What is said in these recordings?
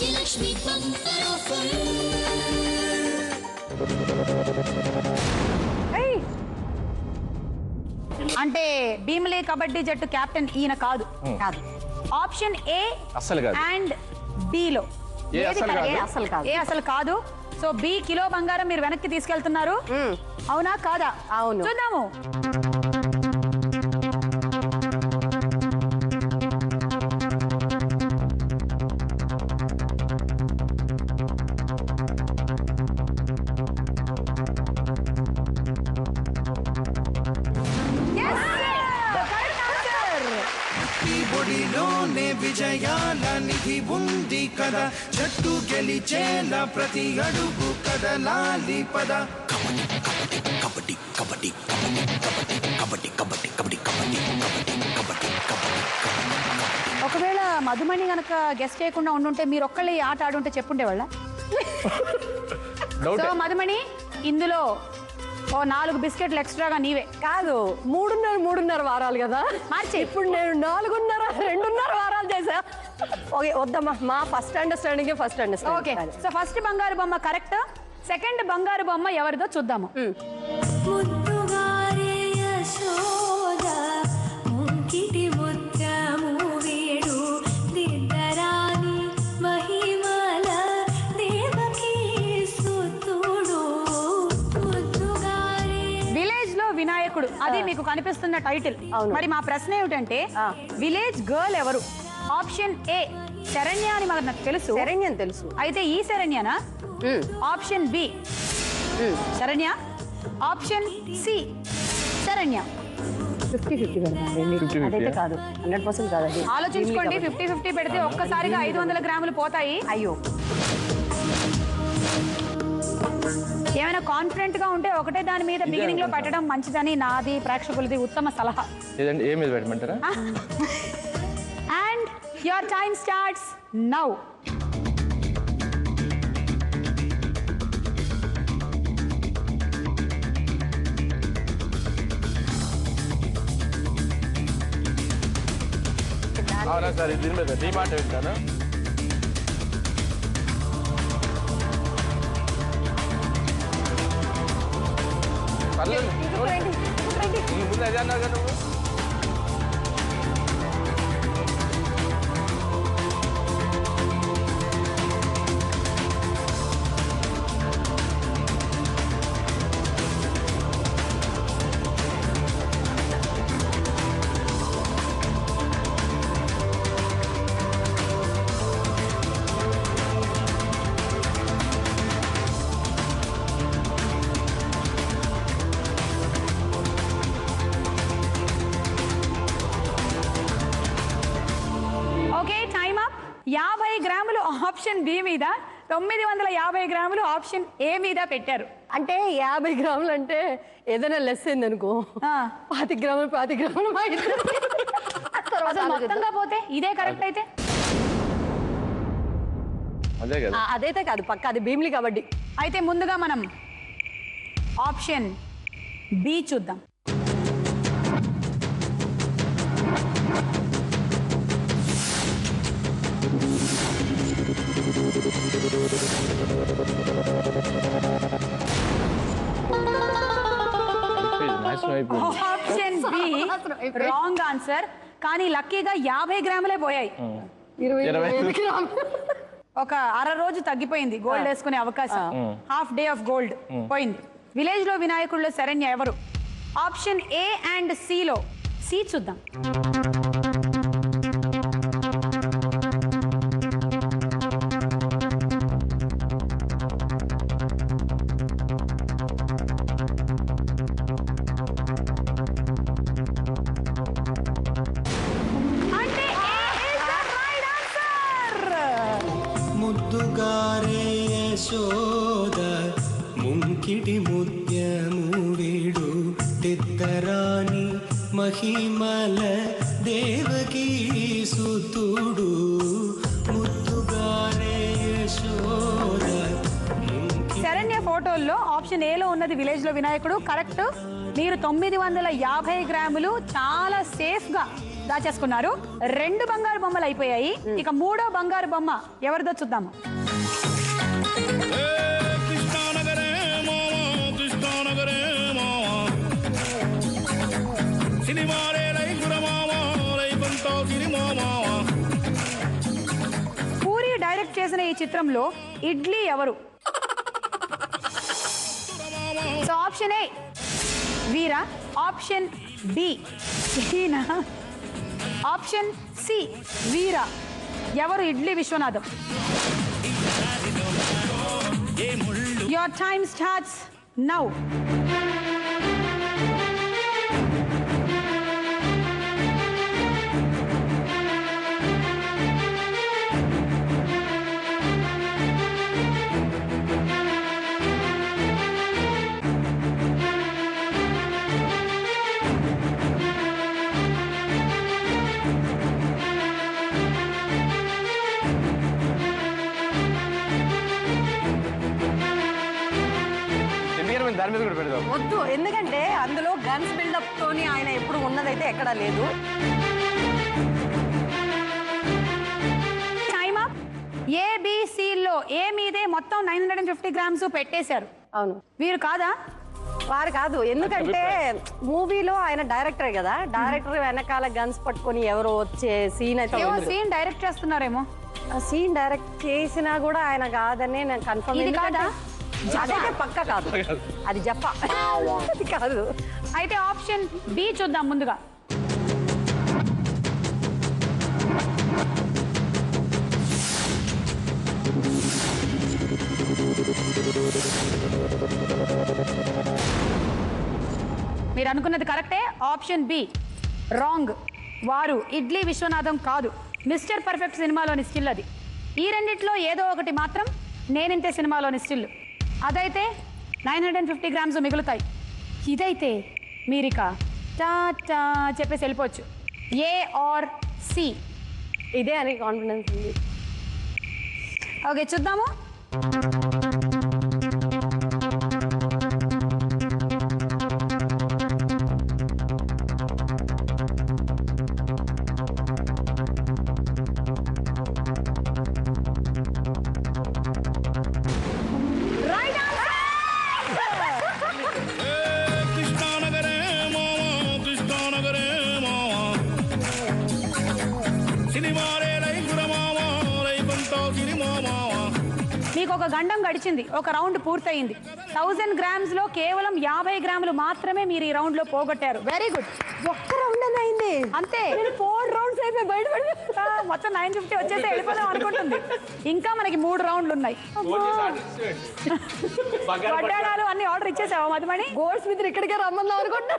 Bhagya Lakshmi bumper offer. అంటే భీమిలి కబడ్డీ జట్టు captain ఈయన కాదు. ఆప్షన్ ఏ అసలు కాదు అండ్ బి లో అసలు కాదు. సో బి కిలో బంగారం మీరు వెనక్కి తీసుకెళ్తున్నారు. అవునా కాదా? అవును. చూద్దాము. బొడిలోనే విజయాల నిధి ఉంది కదా, జట్టు గెలిచేలా ప్రతి అడుగు కదలాలి పద. కబడ్డీ కబడ్డీ కబడ్డీ కబడ్డీ కబడ్డీ కబడ్డీ కబడ్డీ కబడ్డీ కబడ్డీ కబడ్డీ కబడ్డీ. ఒకవేళ మధుమణి గనక గెస్ట్ చేయకుండా ఉండుంటే మీరు ఒక్కళ్ళే ఈ ఆట ఆడుంటే చెప్పుండేవాళ్ళ. సో మధుమణి ఇందులో ఓ 4 బిస్కెట్లు ఎక్స్ట్రాగా నీవే. కాదు, 3.5 వారాలు కదా మార్చి. ఇప్పుడు నేను 2.5 వారాలు చేసా. ఓకే వద్దమ్మా, మా first understanding okay. So first బంగారు బొమ్మ కరెక్ట్. సెకండ్ బంగారు బొమ్మ ఎవరిదో చూద్దాము. వినాయకుడు అది మీకు కనిపిస్తున్న టైటిల్. మరి మా ప్రశ్న ఏమిటంటే విలేజ్ గర్ల్ ఎవరు? ఆప్షన్ ఏ శరణ్య అని మనకు తెలుసు. శరణ్యం తెలుసు. అయితే ఈ శరణ్యనా? Option B Saranya, option C Saranya. 50-50 అదైతే కాదు, 100% కాదు. అది ఆలోచించుకోండి. 50-50 పెడితే ఒక్కసారిగా 500 గ్రాములు పోతాయి. అయ్యో, ఏమైనా కాన్ఫిడెంట్ గా ఉంటే ఒకటే దాని మీద బిగినింగ్ లో పెట్టడం మంచిదని నాది, ప్రేక్షకులది ఉత్తమ సలహా. ఏ మీద పెట్టమంటారా? And your time starts now. అవునా సార్, దీని మీద నీ మాట వింటాను. ముందు అదే అన్నావు కదా నువ్వు. Okay, time up. 50 గ్రాములు ఆప్షన్ బి మీద, 950 గ్రాములు ఆప్షన్ ఏ మీద పెట్టారు. అంటే 50 గ్రాములు అంటే ఏదైనా లెస్ అయింది అనుకో, 25 గ్రాములు మా ఇద్దరు. మొత్తంగా పోతే ఇదే కరెక్ట్ అయితే అదైతే కాదు, పక్క అది భీమిలి కబడ్డీ. అయితే ముందుగా మనం ఆప్షన్ బి చూద్దాం. Option be wrong answer. కానీ లక్కీగా 50 గ్రాములే పోయాయి. 25 ఒక అర రోజు తగ్గిపోయింది గోల్డ్ వేసుకునే అవకాశం. హాఫ్ డే ఆఫ్ గోల్డ్ పోయింది. విలేజ్ లో వినాయకుల్లో శరణ్య ఎవరు? ఆప్షన్ ఏ అండ్ సి లో సి చూద్దాం. ముద్దుగారే యశోద ముంకిటి ముత్యము వీడు తిద్దరాని మహిమల దేవకీ సుతుడు. ముద్దుగారే యశోద. శరణ్య ఫోటోల్లో ఆప్షన్ ఏ లో ఉన్నది విలేజ్ లో వినాయకుడు కరెక్ట్. మీరు 950 గ్రాములు చాలా సేఫ్ గా దాచేసుకున్నారు. 2 బంగారు బొమ్మలు అయిపోయాయి. ఇక 3వ బంగారు బొమ్మ ఎవరిదో చూద్దాము. పూరి డైరెక్ట్ చేసిన ఈ చిత్రంలో ఇడ్లీ ఎవరు? So option A Veera, option B Heena, option C Veera. ఎవరు Idli Vishwanatham? Your time starts now. దాని మీద కూడా పెడదాం. వద్దు, ఎందుకంటే అందులో గన్స్ బిల్డప్ తోని ఆయన ఎప్పుడు ఉన్నదైతే ఎక్కడా లేదు. Time up. ఏబిసిలో ఏ మీదే మొత్తం 950 గ్రామ్స్ పెట్టేశారు. అవును, వీరు కాదా? వారు కాదు, ఎందుకంటే మూవీలో ఆయన డైరెక్టరే కదా. డైరెక్టర్ వెనకాల గన్స్ పట్టుకొని ఎవరో వచ్చే సీన్ అయితే సీన్ డైరెక్ట్ చేస్తున్నారేమో. ఆ సీన్ డైరెక్ట్ చేసినా కూడా ఆయన కాదని నేను కన్ఫర్మ్. ఇది కాదా? అదైతే పక్క కాదు, అది జప్ప అది కాదు. అయితే ఆప్షన్ బి చూద్దాం ముందుగా. మీరు అనుకున్నది కరెక్టే. Option be wrong. వారు ఇడ్లీ విశ్వనాథం కాదు, మిస్టర్ పర్ఫెక్ట్ సినిమాలోని స్టిల్ అది. ఈ రెండిట్లో ఏదో ఒకటి మాత్రం నేనింతే సినిమాలోని స్టిల్. అదైతే 950 గ్రామ్స్ మిగులుతాయి. ఇదైతే మీరిక టా చెప్పేసి వెళ్ళిపోవచ్చు. ఏ ఆర్ సి ఇదే అని కాన్ఫిడెన్స్ ఉంది. ఓకే, చూద్దాము. మీకు ఒక గండం గడిచింది, ఒక రౌండ్ పూర్తయింది. 1000 గ్రామ్స్ లో కేవలం 50 గ్రాములు మాత్రమే మీరు ఈ రౌండ్ లో పోగొట్టారు. Very good. ఒక్క రౌండ్ అయింది అంతే. 4 రౌండ్స్ అయిపోయి బయటపడి మొత్తం 950 వచ్చేసి వెళ్ళిపోదాం అనుకుంటుంది. ఇంకా మనకి 3 రౌండ్లు ఉన్నాయి. వడ్డాణాలు అన్ని ఆర్డర్ ఇచ్చేసావా మధుమణి? గోల్డ్ స్మిత్ ఇక్కడికే రమ్మందాం అనుకుంటా.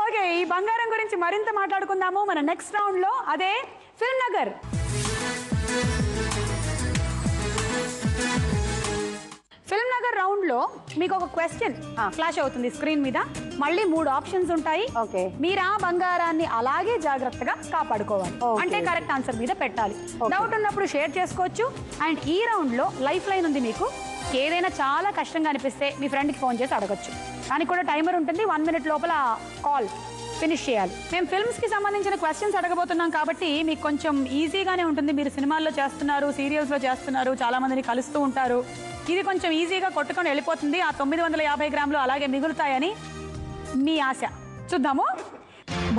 ఓకే, ఈ బంగారం గురించి మరింత మాట్లాడుకుందాము మన నెక్స్ట్ రౌండ్ లో. అదే film Nagar. Film Nagar round లో మీకు ఒక క్వశ్చన్ ఫ్లాష్ అవుతుంది స్క్రీన్ మీద. మళ్ళీ 3 ఆప్షన్స్ ఉంటాయి. మీరు ఆ బంగారాన్ని అలాగే జాగ్రత్తగా కాపాడుకోవాలి. అంటే కరెక్ట్ ఆన్సర్ మీద పెట్టాలి. డౌట్ ఉన్నప్పుడు షేర్ చేసుకోవచ్చు. అండ్ ఈ రౌండ్ లో లైఫ్ లైన్ ఉంది మీకు. ఏదైనా చాలా కష్టంగా అనిపిస్తే మీ ఫ్రెండ్కి ఫోన్ చేసి అడగచ్చు. దానికి కూడా టైమర్ ఉంటుంది. 1 మినిట్ లోపల కాల్ ఫినిష్ చేయాలి. మేము ఫిల్మ్స్కి సంబంధించిన క్వశ్చన్స్ అడగబోతున్నాం కాబట్టి మీకు కొంచెం ఈజీగానే ఉంటుంది. మీరు సినిమాల్లో చేస్తున్నారు, సీరియల్స్లో చేస్తున్నారు, చాలా మందిని కలుస్తూ ఉంటారు. ఇది కొంచెం ఈజీగా కొట్టుకొని వెళ్ళిపోతుంది. ఆ 950 గ్రాములు అలాగే మిగులుతాయని మీ ఆశ. చూద్దాము.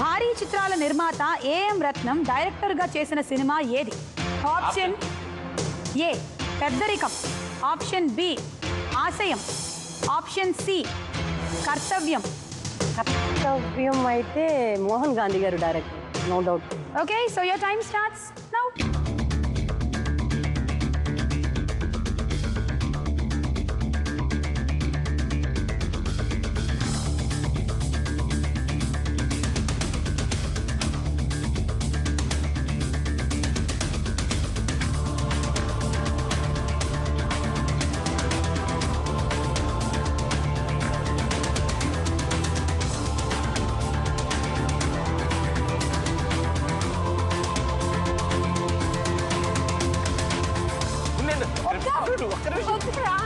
భారీ చిత్రాల నిర్మాత ఏఎం రత్నం డైరెక్టర్గా చేసిన సినిమా ఏది? ఆప్షన్ ఏ పెద్దరికం, ఆప్షన్ బి ఆశయం, ఆప్షన్ సి కర్తవ్యం. కర్తవ్యం అయితే మోహన్ గాంధీ గారు director, no doubt. Okay, so your time starts now.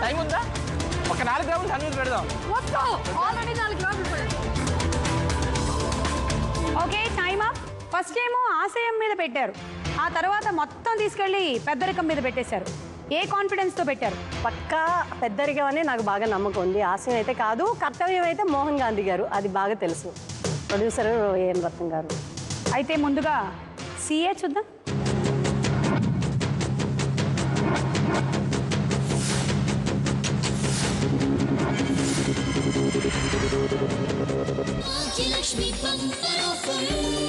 Time ఉందా? ఒక 4 గ్రాములు దాని మీద పెడదాం. Okay, time up. ఫస్ట్ ఏమో ఆశయం మీద పెట్టారు, ఆ తర్వాత మొత్తం తీసుకెళ్ళి పెద్దరికం మీద పెట్టేశారు. ఏ కాన్ఫిడెన్స్తో పెట్టారు? పక్కా పెద్దరికం అని నాకు బాగా నమ్మకం ఉంది. ఆశయం అయితే కాదు, కర్తవ్యం అయితే మోహన్ గాంధీ గారు, అది బాగా తెలుసు. ప్రొడ్యూసర్ ఏఎన్ రత్నం గారు. అయితే ముందుగా సిఏ చూద్దాం. Bhagya Lakshmi bumper offer.